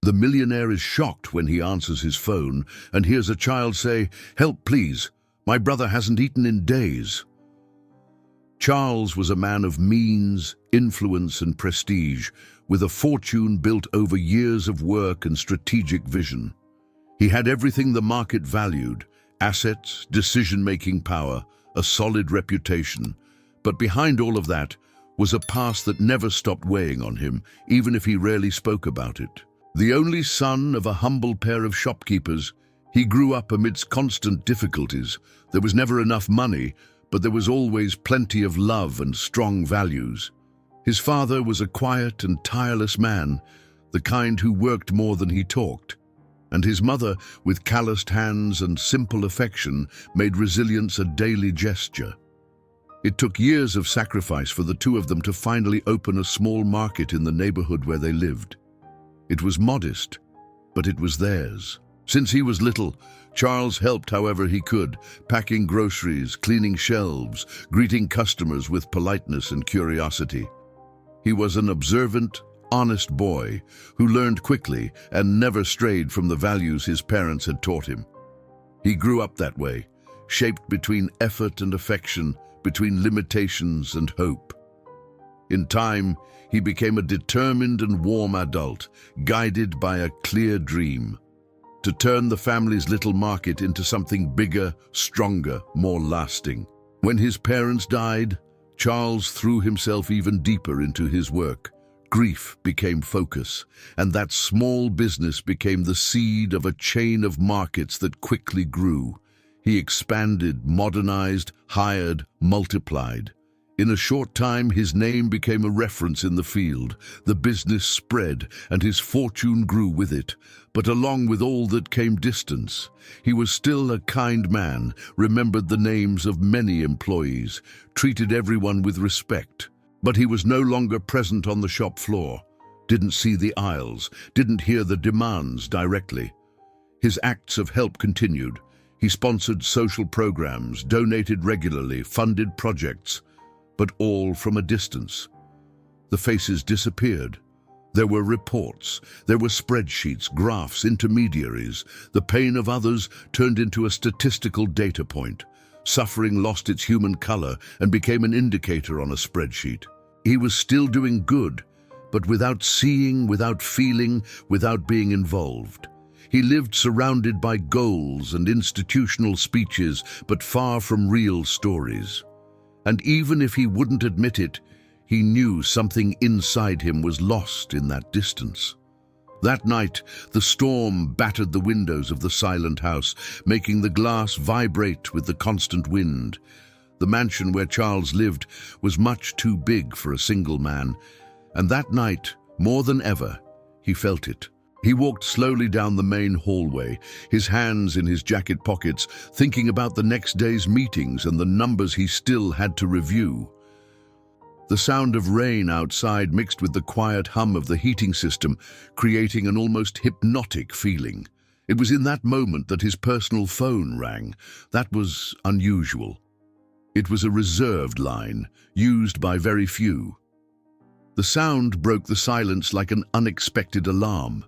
The millionaire is shocked when he answers his phone and hears a child say, "Help, please. My brother hasn't eaten in days." Charles was a man of means, influence, and prestige, with a fortune built over years of work and strategic vision. He had everything the market valued: assets, decision-making power, a solid reputation. But behind all of that was a past that never stopped weighing on him, even if he rarely spoke about it. The only son of a humble pair of shopkeepers, he grew up amidst constant difficulties. There was never enough money, but there was always plenty of love and strong values. His father was a quiet and tireless man, the kind who worked more than he talked. And his mother, with calloused hands and simple affection, made resilience a daily gesture. It took years of sacrifice for the two of them to finally open a small market in the neighborhood where they lived. It was modest, but it was theirs. Since he was little, Charles helped however he could, packing groceries, cleaning shelves, greeting customers with politeness and curiosity. He was an observant, honest boy who learned quickly and never strayed from the values his parents had taught him. He grew up that way, shaped between effort and affection, between limitations and hope. In time, he became a determined and warm adult, guided by a clear dream: to turn the family's little market into something bigger, stronger, more lasting. When his parents died, Charles threw himself even deeper into his work. Grief became focus, and that small business became the seed of a chain of markets that quickly grew. He expanded, modernized, hired, multiplied. In a short time, his name became a reference in the field. The business spread, and his fortune grew with it. But along with all that came distance. He was still a kind man, remembered the names of many employees, treated everyone with respect. But he was no longer present on the shop floor, didn't see the aisles, didn't hear the demands directly. His acts of help continued. He sponsored social programs, donated regularly, funded projects, but all from a distance. The faces disappeared. There were reports, there were spreadsheets, graphs, intermediaries. The pain of others turned into a statistical data point. Suffering lost its human color and became an indicator on a spreadsheet. He was still doing good, but without seeing, without feeling, without being involved. He lived surrounded by goals and institutional speeches, but far from real stories. And even if he wouldn't admit it, he knew something inside him was lost in that distance. That night, the storm battered the windows of the silent house, making the glass vibrate with the constant wind. The mansion where Charles lived was much too big for a single man, and that night, more than ever, he felt it. He walked slowly down the main hallway, his hands in his jacket pockets, thinking about the next day's meetings and the numbers he still had to review. The sound of rain outside mixed with the quiet hum of the heating system, creating an almost hypnotic feeling. It was in that moment that his personal phone rang. That was unusual. It was a reserved line, used by very few. The sound broke the silence like an unexpected alarm.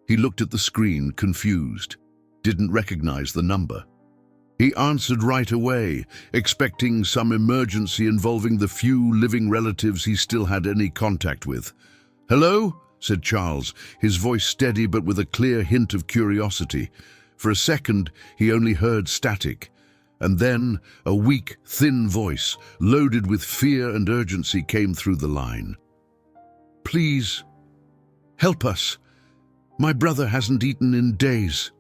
He looked at the screen, confused, didn't recognize the number. He answered right away, expecting some emergency involving the few living relatives he still had any contact with. "Hello?" said Charles, his voice steady but with a clear hint of curiosity. For a second, he only heard static, and then a weak, thin voice, loaded with fear and urgency, came through the line. "Please, help us. My brother hasn't eaten in days,"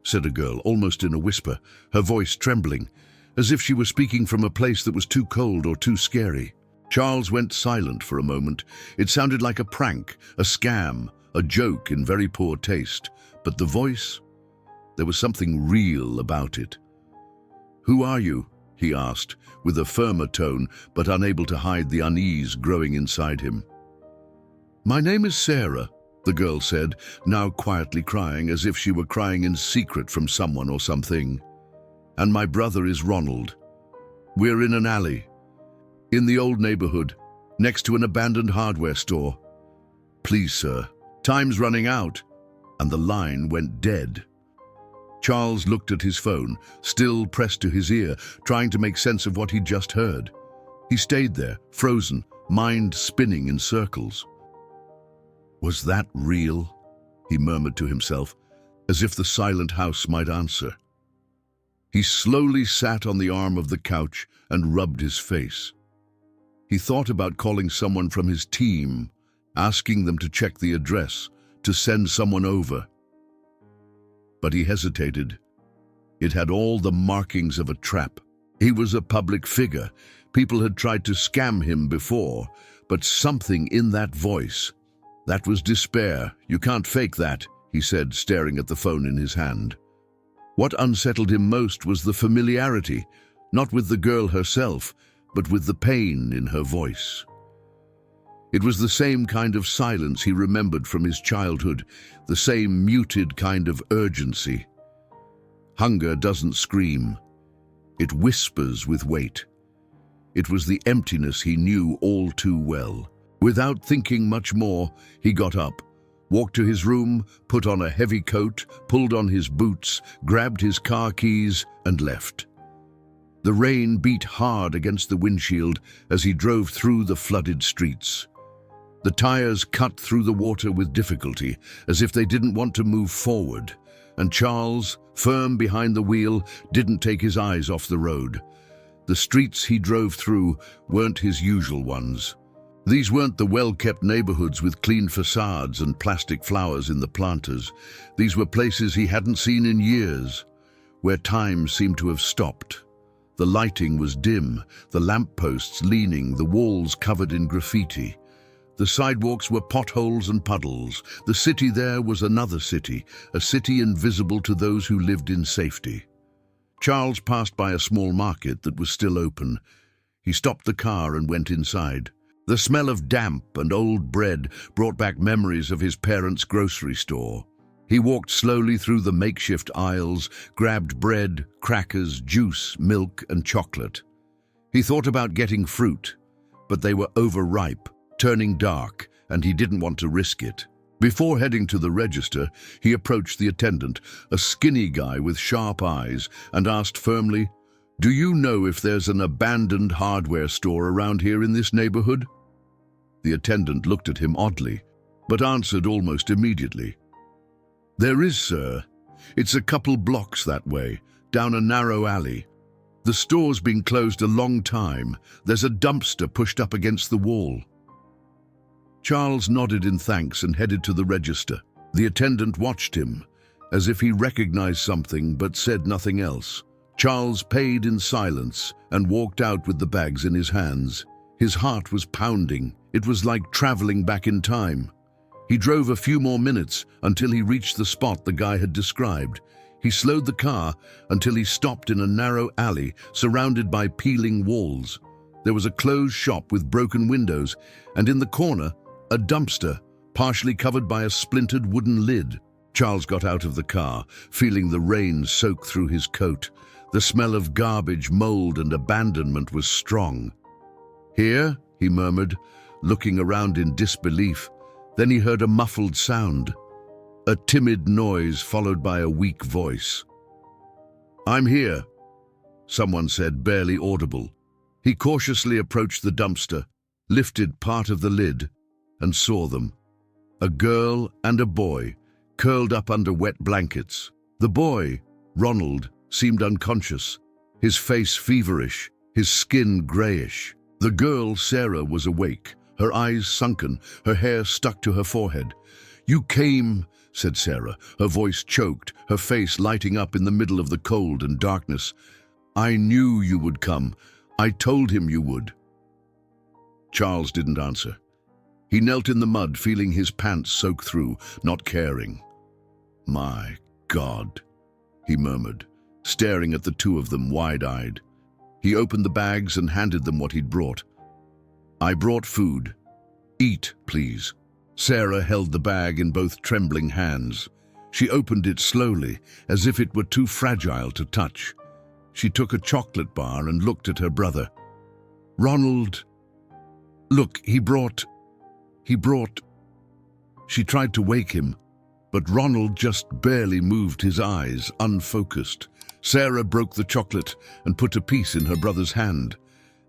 said a girl, almost in a whisper, her voice trembling, as if she were speaking from a place that was too cold or too scary. Charles went silent for a moment. It sounded like a prank, a scam, a joke in very poor taste. But the voice, there was something real about it. "Who are you?" he asked, with a firmer tone, but unable to hide the unease growing inside him. "My name is Sarah," the girl said, now quietly crying, as if she were crying in secret from someone or something. "And my brother is Ronald. We're in an alley, in the old neighborhood, next to an abandoned hardware store. Please, sir, time's running out." and the line went dead. Charles looked at his phone, still pressed to his ear, trying to make sense of what he'd just heard. He stayed there, frozen, mind spinning in circles. Was that real? He murmured to himself, as if the silent house might answer. He slowly sat on the arm of the couch and rubbed his face. He thought about calling someone from his team, asking them to check the address, to send someone over. But he hesitated. It had all the markings of a trap. He was a public figure. People had tried to scam him before, but something in that voice. That was despair. You can't fake that, he said, staring at the phone in his hand. What unsettled him most was the familiarity, not with the girl herself, but with the pain in her voice. It was the same kind of silence he remembered from his childhood, the same muted kind of urgency. Hunger doesn't scream. It whispers with weight. It was the emptiness he knew all too well. Without thinking much more, he got up, walked to his room, put on a heavy coat, pulled on his boots, grabbed his car keys, and left. The rain beat hard against the windshield as he drove through the flooded streets. The tires cut through the water with difficulty, as if they didn't want to move forward, and Charles, firm behind the wheel, didn't take his eyes off the road. The streets he drove through weren't his usual ones. These weren't the well-kept neighborhoods with clean facades and plastic flowers in the planters. These were places he hadn't seen in years, where time seemed to have stopped. The lighting was dim, the lampposts leaning, the walls covered in graffiti. The sidewalks were potholes and puddles. The city there was another city, a city invisible to those who lived in safety. Charles passed by a small market that was still open. He stopped the car and went inside. The smell of damp and old bread brought back memories of his parents' grocery store. He walked slowly through the makeshift aisles, grabbed bread, crackers, juice, milk, and chocolate. He thought about getting fruit, but they were overripe, turning dark, and he didn't want to risk it. Before heading to the register, he approached the attendant, a skinny guy with sharp eyes, and asked firmly, "Do you know if there's an abandoned hardware store around here in this neighborhood?" The attendant looked at him oddly, but answered almost immediately. "There is, sir. It's a couple blocks that way, down a narrow alley. The store's been closed a long time. There's a dumpster pushed up against the wall." Charles nodded in thanks and headed to the register. The attendant watched him, as if he recognized something but said nothing else. Charles paid in silence and walked out with the bags in his hands. His heart was pounding. It was like traveling back in time. He drove a few more minutes until he reached the spot the guy had described. He slowed the car until he stopped in a narrow alley surrounded by peeling walls. There was a closed shop with broken windows, and in the corner, a dumpster, partially covered by a splintered wooden lid. Charles got out of the car, feeling the rain soak through his coat. The smell of garbage, mold, and abandonment was strong. "Here?" he murmured, looking around in disbelief. Then he heard a muffled sound, a timid noise followed by a weak voice. "I'm here," someone said, barely audible. He cautiously approached the dumpster, lifted part of the lid, and saw them. A girl and a boy, curled up under wet blankets. The boy, Ronald, seemed unconscious, his face feverish, his skin grayish. The girl, Sarah, was awake, her eyes sunken, her hair stuck to her forehead. "You came," said Sarah, her voice choked, her face lighting up in the middle of the cold and darkness. "I knew you would come. I told him you would." Charles didn't answer. He knelt in the mud, feeling his pants soak through, not caring. "My God," he murmured, staring at the two of them wide-eyed. He opened the bags and handed them what he'd brought. "I brought food. Eat, please." Sarah held the bag in both trembling hands. She opened it slowly, as if it were too fragile to touch. She took a chocolate bar and looked at her brother. "Ronald, look, he brought..." She tried to wake him, But Ronald just barely moved his eyes, unfocused. Sarah broke the chocolate and put a piece in her brother's hand.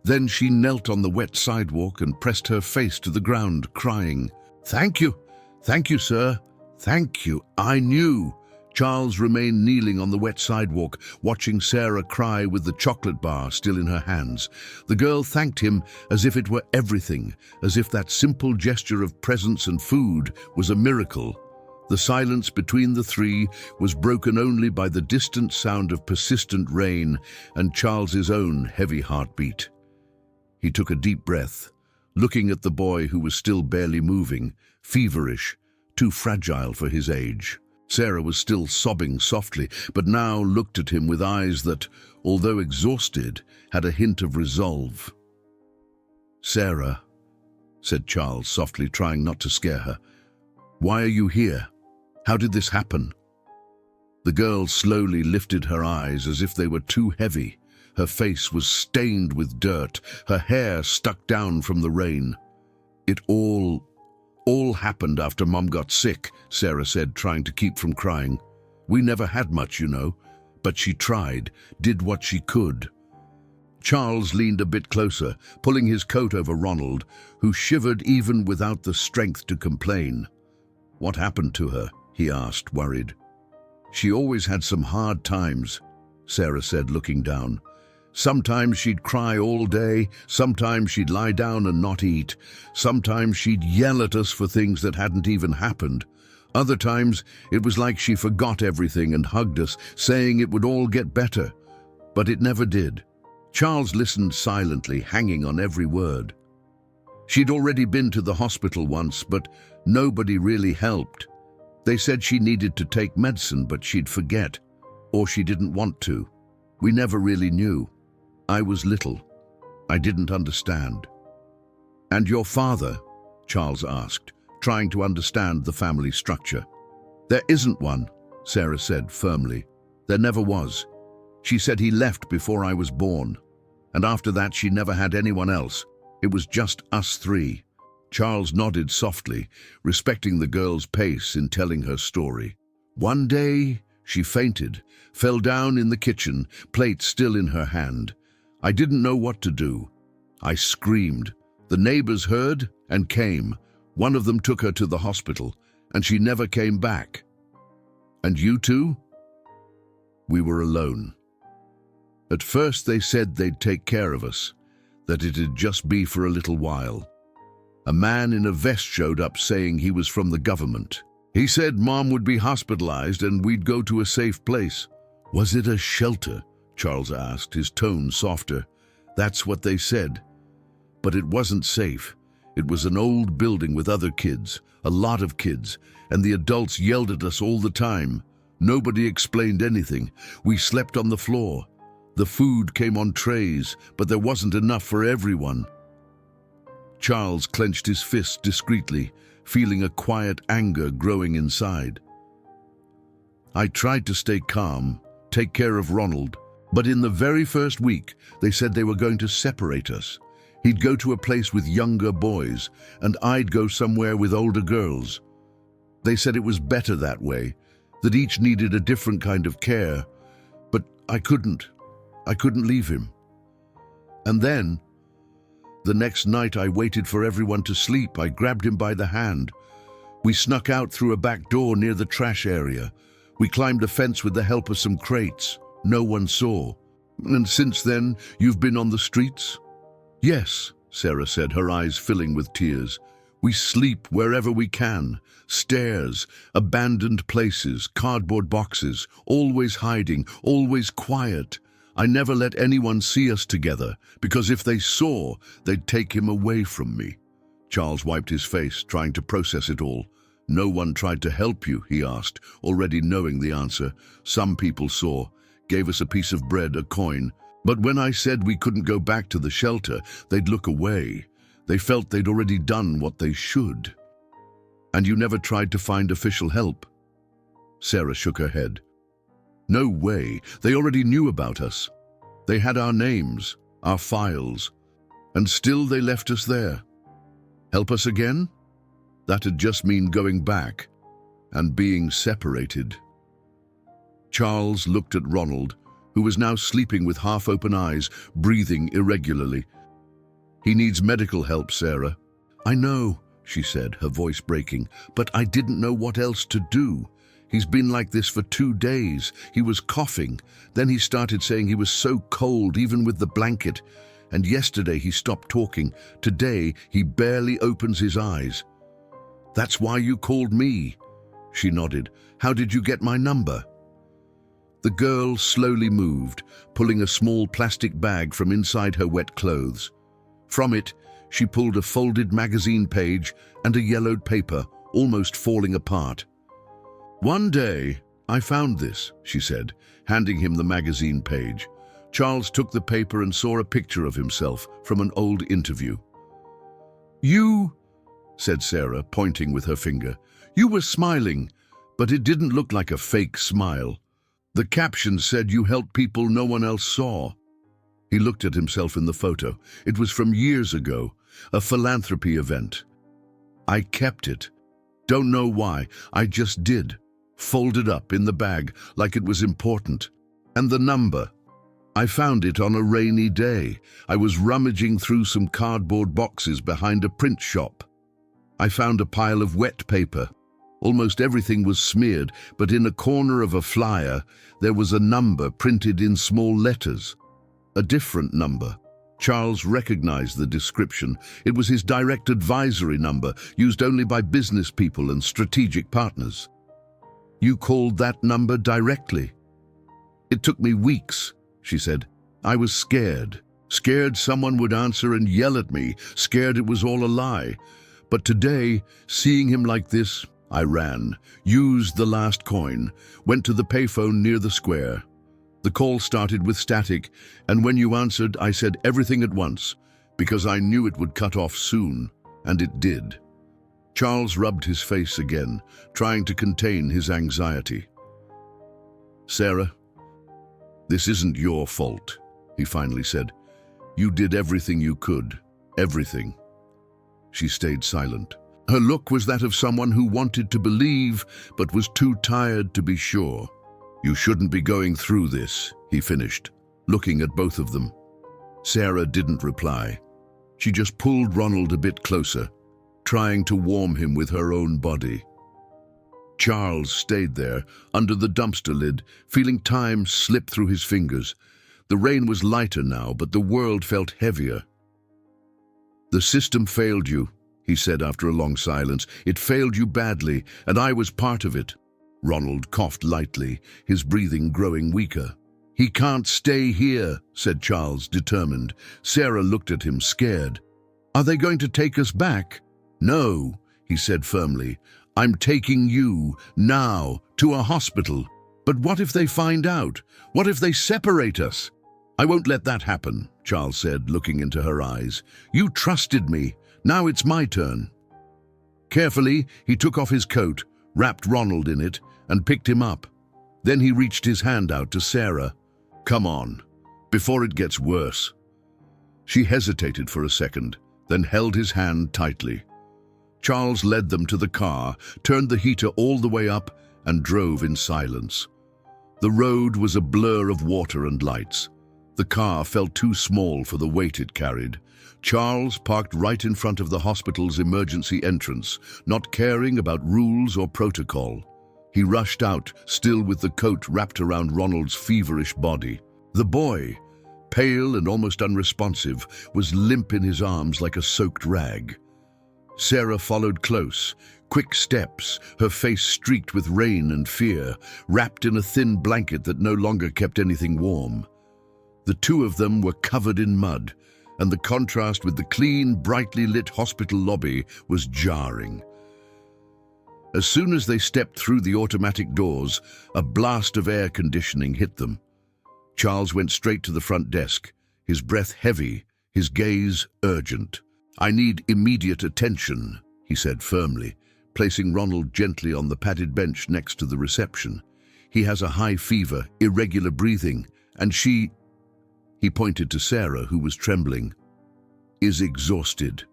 Then she knelt on the wet sidewalk and pressed her face to the ground, crying, "Thank you. Thank you, sir. Thank you. I knew." Charles remained kneeling on the wet sidewalk, watching Sarah cry with the chocolate bar still in her hands. The girl thanked him as if it were everything, as if that simple gesture of presence and food was a miracle. The silence between the three was broken only by the distant sound of persistent rain and Charles's own heavy heartbeat. He took a deep breath, looking at the boy who was still barely moving, feverish, too fragile for his age. Sarah was still sobbing softly, but now looked at him with eyes that, although exhausted, had a hint of resolve. "Sarah," said Charles softly, trying not to scare her, "why are you here? How did this happen?" The girl slowly lifted her eyes as if they were too heavy. Her face was stained with dirt, her hair stuck down from the rain. "It all happened after Mom got sick," Sarah said, trying to keep from crying. "We never had much, you know, but she tried, did what she could." Charles leaned a bit closer, pulling his coat over Ronald, who shivered even without the strength to complain. "What happened to her?" he asked, worried. "She always had some hard times," Sarah said, looking down. "Sometimes she'd cry all day, sometimes she'd lie down and not eat, sometimes she'd yell at us for things that hadn't even happened. Other times it was like she forgot everything and hugged us, saying it would all get better. But it never did." Charles listened silently, hanging on every word. She'd already been to the hospital once, but nobody really helped. They said she needed to take medicine, but she'd forget, or she didn't want to. We never really knew. I was little. I didn't understand. "And your father?" Charles asked, trying to understand the family structure. "There isn't one," Sarah said firmly. "There never was. She said he left before I was born. And after that she never had anyone else. It was just us three." Charles nodded softly, respecting the girl's pace in telling her story. "One day she fainted, fell down in the kitchen, plate still in her hand. I didn't know what to do. I screamed. The neighbors heard and came. One of them took her to the hospital, and she never came back." "And you two?" "We were alone. At first they said they'd take care of us, that it'd just be for a little while. A man in a vest showed up saying he was from the government. He said Mom would be hospitalized and we'd go to a safe place." "Was it a shelter?" Charles asked, his tone softer. "That's what they said. But it wasn't safe. It was an old building with other kids, a lot of kids, and the adults yelled at us all the time. Nobody explained anything. We slept on the floor. The food came on trays, but there wasn't enough for everyone." Charles clenched his fist discreetly, feeling a quiet anger growing inside. "I tried to stay calm, take care of Ronald, but in the very first week, they said they were going to separate us. He'd go to a place with younger boys, and I'd go somewhere with older girls. They said it was better that way, that each needed a different kind of care, but I couldn't leave him. And then, the next night I waited for everyone to sleep. I grabbed him by the hand. We snuck out through a back door near the trash area. We climbed a fence with the help of some crates. No one saw. And since then, you've been on the streets?" "Yes," Sarah said, her eyes filling with tears. "We sleep wherever we can. Stairs, abandoned places, cardboard boxes, always hiding, always quiet. I never let anyone see us together, because if they saw, they'd take him away from me." Charles wiped his face, trying to process it all. "No one tried to help you?" he asked, already knowing the answer. "Some people saw, gave us a piece of bread, a coin. But when I said we couldn't go back to the shelter, they'd look away. They felt they'd already done what they should." "And you never tried to find official help?" Sarah shook her head. "No way. They already knew about us. They had our names, our files, and still they left us there. Help us again? That'd just mean going back." and being separated. Charles looked at Ronald, who was now sleeping with half-open eyes, breathing irregularly. "He needs medical help, Sarah." "I know," she said, her voice breaking, "but I didn't know what else to do. He's been like this for 2 days. He was coughing. Then he started saying he was so cold, even with the blanket. And yesterday he stopped talking. Today he barely opens his eyes." "That's why you called me." She nodded. "How did you get my number?" The girl slowly moved, pulling a small plastic bag from inside her wet clothes. From it, she pulled a folded magazine page and a yellowed paper, almost falling apart. "One day, I found this," she said, handing him the magazine page. Charles took the paper and saw a picture of himself from an old interview. "You," said Sarah, pointing with her finger, "you were smiling, but it didn't look like a fake smile. The caption said you helped people no one else saw." He looked at himself in the photo. It was from years ago, a philanthropy event. "I kept it. Don't know why, I just did. Folded up in the bag like it was important. And the number. I found it on a rainy day. I was rummaging through some cardboard boxes behind a print shop. I found a pile of wet paper. Almost everything was smeared, but in a corner of a flyer, there was a number printed in small letters. A different number. Charles recognized the description. It was his direct advisory number, used only by business people and strategic partners. "You called that number directly?" "It took me weeks," she said. "I was scared. Scared someone would answer and yell at me. Scared it was all a lie. But today, seeing him like this, I ran, used the last coin, went to the payphone near the square. The call started with static, and when you answered, I said everything at once, because I knew it would cut off soon, and it did." Charles rubbed his face again, trying to contain his anxiety. "Sarah, this isn't your fault," he finally said. "You did everything you could, everything." She stayed silent. Her look was that of someone who wanted to believe, but was too tired to be sure. "You shouldn't be going through this," he finished, looking at both of them. Sarah didn't reply. She just pulled Ronald a bit closer, trying to warm him with her own body. Charles stayed there, under the dumpster lid, feeling time slip through his fingers. The rain was lighter now, but the world felt heavier. "The system failed you," he said after a long silence. "It failed you badly, and I was part of it." Ronald coughed lightly, his breathing growing weaker. "He can't stay here," said Charles, determined. Sarah looked at him, scared. "Are they going to take us back?" "No," he said firmly. "I'm taking you, now, to a hospital. But what if they find out? What if they separate us?" "I won't let that happen," Charles said, looking into her eyes. "You trusted me. Now it's my turn." Carefully, he took off his coat, wrapped Ronald in it, and picked him up. Then he reached his hand out to Sarah. "Come on, before it gets worse." She hesitated for a second, then held his hand tightly. Charles led them to the car, turned the heater all the way up, and drove in silence. The road was a blur of water and lights. The car felt too small for the weight it carried. Charles parked right in front of the hospital's emergency entrance, not caring about rules or protocol. He rushed out, still with the coat wrapped around Ronald's feverish body. The boy, pale and almost unresponsive, was limp in his arms like a soaked rag. Sarah followed close, quick steps, her face streaked with rain and fear, wrapped in a thin blanket that no longer kept anything warm. The two of them were covered in mud, and the contrast with the clean, brightly lit hospital lobby was jarring. As soon as they stepped through the automatic doors, a blast of air conditioning hit them. Charles went straight to the front desk, his breath heavy, his gaze urgent. "I need immediate attention," he said firmly, placing Ronald gently on the padded bench next to the reception. "He has a high fever, irregular breathing, and she," he pointed to Sarah, who was trembling, "is exhausted."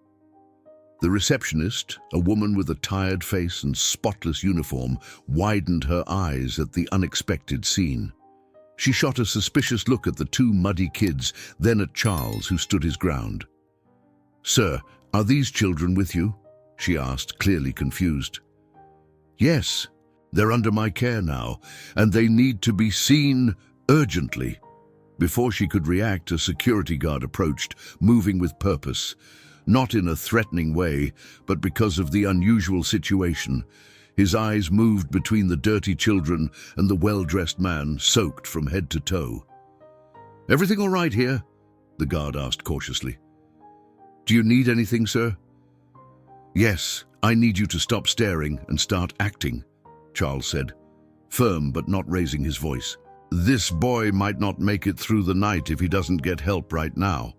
The receptionist, a woman with a tired face and spotless uniform, widened her eyes at the unexpected scene. She shot a suspicious look at the two muddy kids, then at Charles, who stood his ground. "Sir, are these children with you?" she asked, clearly confused. "Yes, they're under my care now, and they need to be seen urgently." Before she could react, a security guard approached, moving with purpose. Not in a threatening way, but because of the unusual situation. His eyes moved between the dirty children and the well-dressed man, soaked from head to toe. "Everything all right here?" the guard asked cautiously. "Do you need anything, sir?" "Yes, I need you to stop staring and start acting," Charles said, firm but not raising his voice. "This boy might not make it through the night if he doesn't get help right now."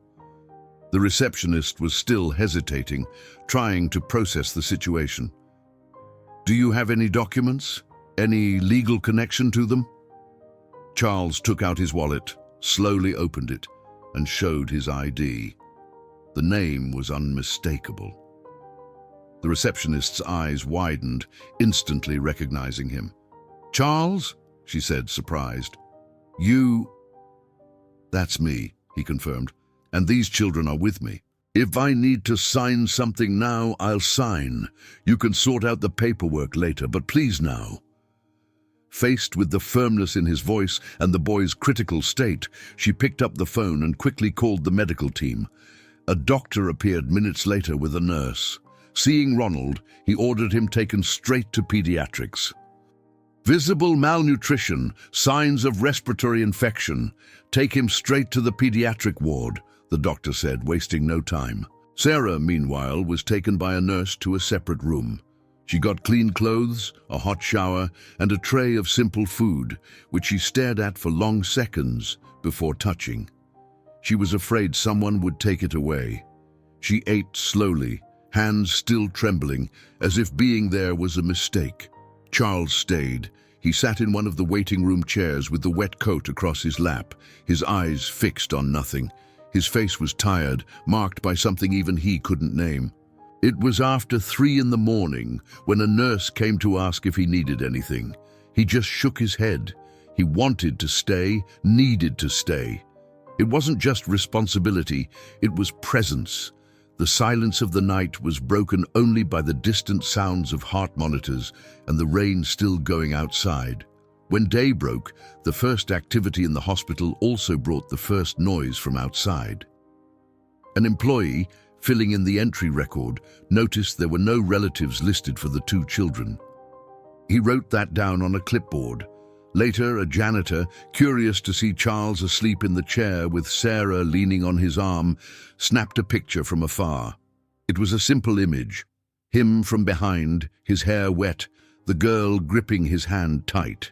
The receptionist was still hesitating, trying to process the situation. "Do you have any documents? Any legal connection to them?" Charles took out his wallet, slowly opened it, and showed his ID. The name was unmistakable. The receptionist's eyes widened, instantly recognizing him. "Charles?" she said, surprised. "You—" "That's me," he confirmed. "And these children are with me. If I need to sign something now, I'll sign. You can sort out the paperwork later, but please now." Faced with the firmness in his voice and the boy's critical state, she picked up the phone and quickly called the medical team. A doctor appeared minutes later with a nurse. Seeing Ronald, he ordered him taken straight to pediatrics. "Visible malnutrition, signs of respiratory infection. Take him straight to the pediatric ward," the doctor said, wasting no time. Sarah, meanwhile, was taken by a nurse to a separate room. She got clean clothes, a hot shower, and a tray of simple food, which she stared at for long seconds before touching. She was afraid someone would take it away. She ate slowly, hands still trembling, as if being there was a mistake. Charles stayed. He sat in one of the waiting room chairs with the wet coat across his lap, his eyes fixed on nothing. His face was tired, marked by something even he couldn't name. It was after 3 in the morning when a nurse came to ask if he needed anything. He just shook his head. He wanted to stay, needed to stay. It wasn't just responsibility, it was presence. The silence of the night was broken only by the distant sounds of heart monitors and the rain still going outside. When day broke, the first activity in the hospital also brought the first noise from outside. An employee, filling in the entry record, noticed there were no relatives listed for the 2 children. He wrote that down on a clipboard. Later, a janitor, curious to see Charles asleep in the chair with Sarah leaning on his arm, snapped a picture from afar. It was a simple image. Him from behind, his hair wet, the girl gripping his hand tight.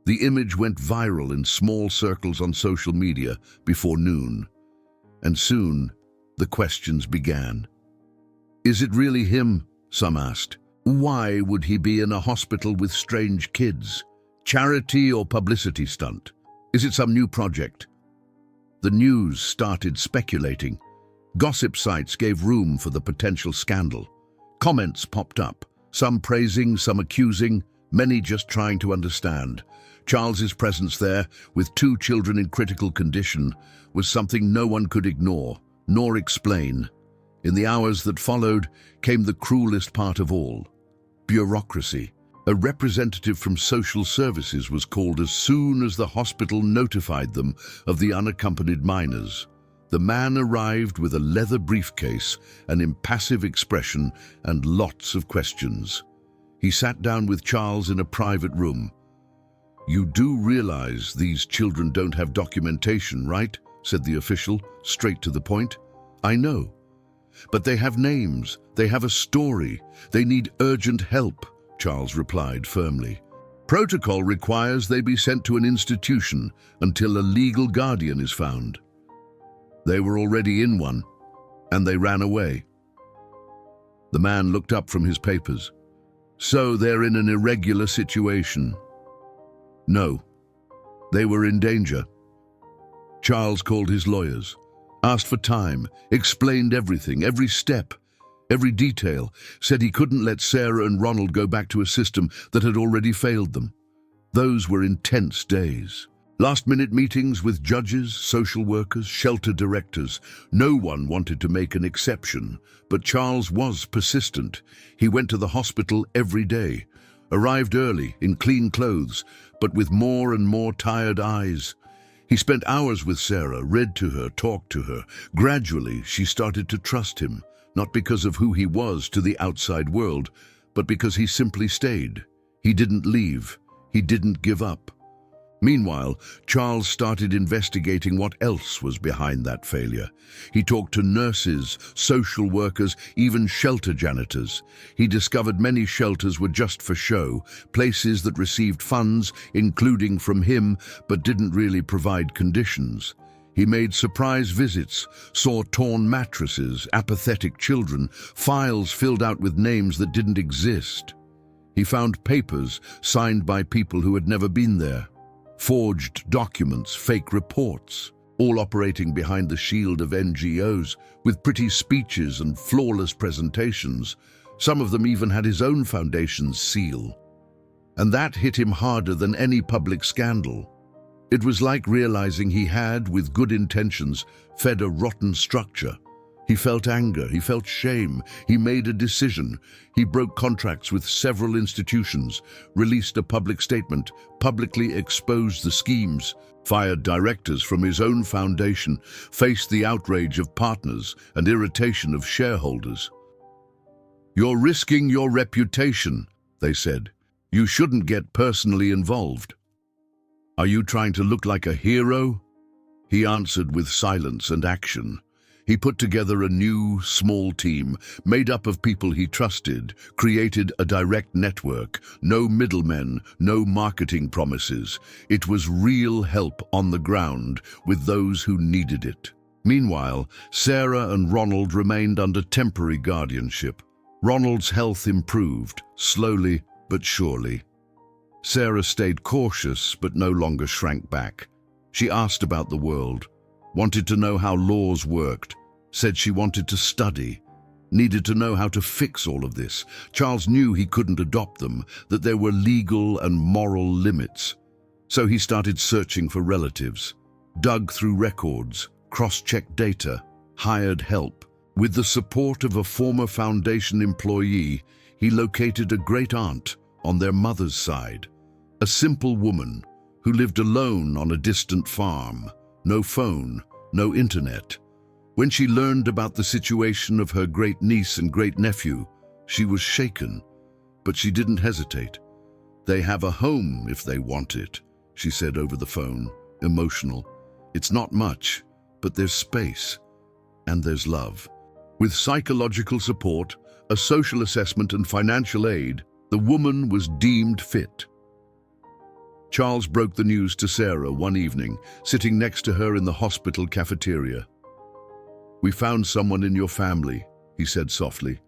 The image went viral in small circles on social media before noon. And soon, the questions began. Is it really him? Some asked. Why would he be in a hospital with strange kids? Charity or publicity stunt? Is it some new project? The news started speculating. Gossip sites gave room for the potential scandal. Comments popped up, some praising, some accusing, many just trying to understand. Charles's presence there, with 2 children in critical condition, was something no one could ignore, nor explain. In the hours that followed came the cruelest part of all: bureaucracy. A representative from social services was called as soon as the hospital notified them of the unaccompanied minors. The man arrived with a leather briefcase, an impassive expression, and lots of questions. He sat down with Charles in a private room. "You do realize these children don't have documentation, right?" said the official, straight to the point. "I know. But they have names, they have a story, they need urgent help," Charles replied firmly. "Protocol requires they be sent to an institution until a legal guardian is found. They were already in one, and they ran away." The man looked up from his papers. "So they're in an irregular situation?" "No. They were in danger." Charles called his lawyers, asked for time, explained everything, every step. Every detail said he couldn't let Sarah and Ronald go back to a system that had already failed them. Those were intense days. Last-minute meetings with judges, social workers, shelter directors. No one wanted to make an exception, but Charles was persistent. He went to the hospital every day, arrived early in clean clothes, but with more and more tired eyes. He spent hours with Sarah, read to her, talked to her. Gradually, she started to trust him, not because of who he was to the outside world, but because he simply stayed. He didn't leave. He didn't give up. Meanwhile, Charles started investigating what else was behind that failure. He talked to nurses, social workers, even shelter janitors. He discovered many shelters were just for show, places that received funds, including from him, but didn't really provide conditions. He made surprise visits, saw torn mattresses, apathetic children, files filled out with names that didn't exist. He found papers signed by people who had never been there. Forged documents, fake reports, all operating behind the shield of NGOs, with pretty speeches and flawless presentations. Some of them even had his own foundation's seal. And that hit him harder than any public scandal. It was like realizing he had, with good intentions, fed a rotten structure. He felt anger, he felt shame, he made a decision. He broke contracts with several institutions, released a public statement, publicly exposed the schemes, fired directors from his own foundation, faced the outrage of partners and irritation of shareholders. "You're risking your reputation," they said. "You shouldn't get personally involved." "Are you trying to look like a hero?" He answered with silence and action. He put together a new, small team, made up of people he trusted, created a direct network, no middlemen, no marketing promises. It was real help on the ground with those who needed it. Meanwhile, Sarah and Ronald remained under temporary guardianship. Ronald's health improved, slowly but surely. Sarah stayed cautious but no longer shrank back. She asked about the world, wanted to know how laws worked, said she wanted to study, needed to know how to fix all of this. Charles knew he couldn't adopt them, that there were legal and moral limits. So he started searching for relatives, dug through records, cross-checked data, hired help. With the support of a former foundation employee, he located a great-aunt on their mother's side, a simple woman who lived alone on a distant farm. No phone, no internet. When she learned about the situation of her great-niece and great-nephew, she was shaken, but she didn't hesitate. "They have a home if they want it," she said over the phone, emotional. "It's not much, but there's space, and there's love." With psychological support, a social assessment and financial aid, the woman was deemed fit. Charles broke the news to Sarah one evening, sitting next to her in the hospital cafeteria. "We found someone in your family," he said softly.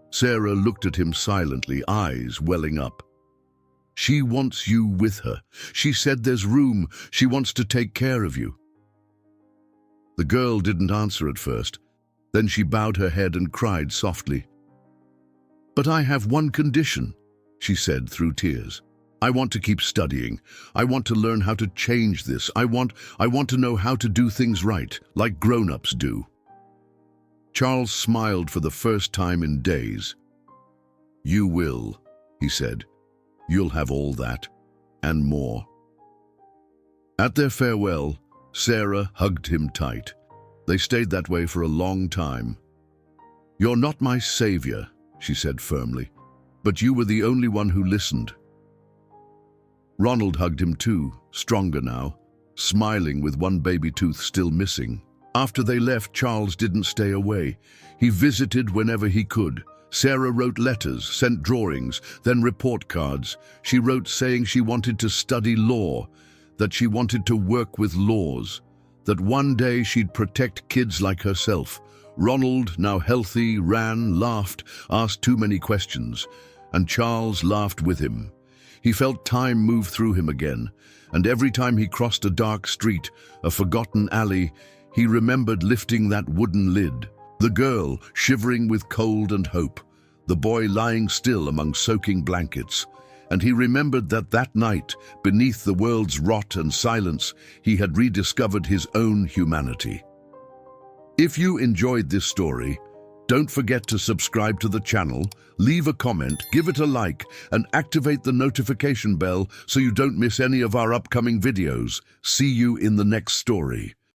Sarah looked at him silently, eyes welling up. "She wants you with her. She said there's room. She wants to take care of you." The girl didn't answer at first. Then she bowed her head and cried softly. "But I have one condition," she said through tears. "I want to keep studying. I want to learn how to change this. I want to know how to do things right, like grown-ups do." Charles smiled for the first time in days. "You will," he said. "You'll have all that, and more." At their farewell, Sarah hugged him tight. They stayed that way for a long time. "You're not my savior," she said firmly, "but you were the only one who listened." Ronald hugged him too, stronger now, smiling with one baby tooth still missing. After they left, Charles didn't stay away. He visited whenever he could. Sarah wrote letters, sent drawings, then report cards. She wrote saying she wanted to study law, that she wanted to work with laws, that one day she'd protect kids like herself. Ronald, now healthy, ran, laughed, asked too many questions, and Charles laughed with him. He felt time move through him again, and every time he crossed a dark street, a forgotten alley, he remembered lifting that wooden lid, The girl shivering with cold and hope, the boy lying still among soaking blankets, and he remembered that that night, beneath the world's rot and silence, he had rediscovered his own humanity. If you enjoyed this story, don't forget to subscribe to the channel, leave a comment, give it a like, and activate the notification bell so you don't miss any of our upcoming videos. See you in the next story.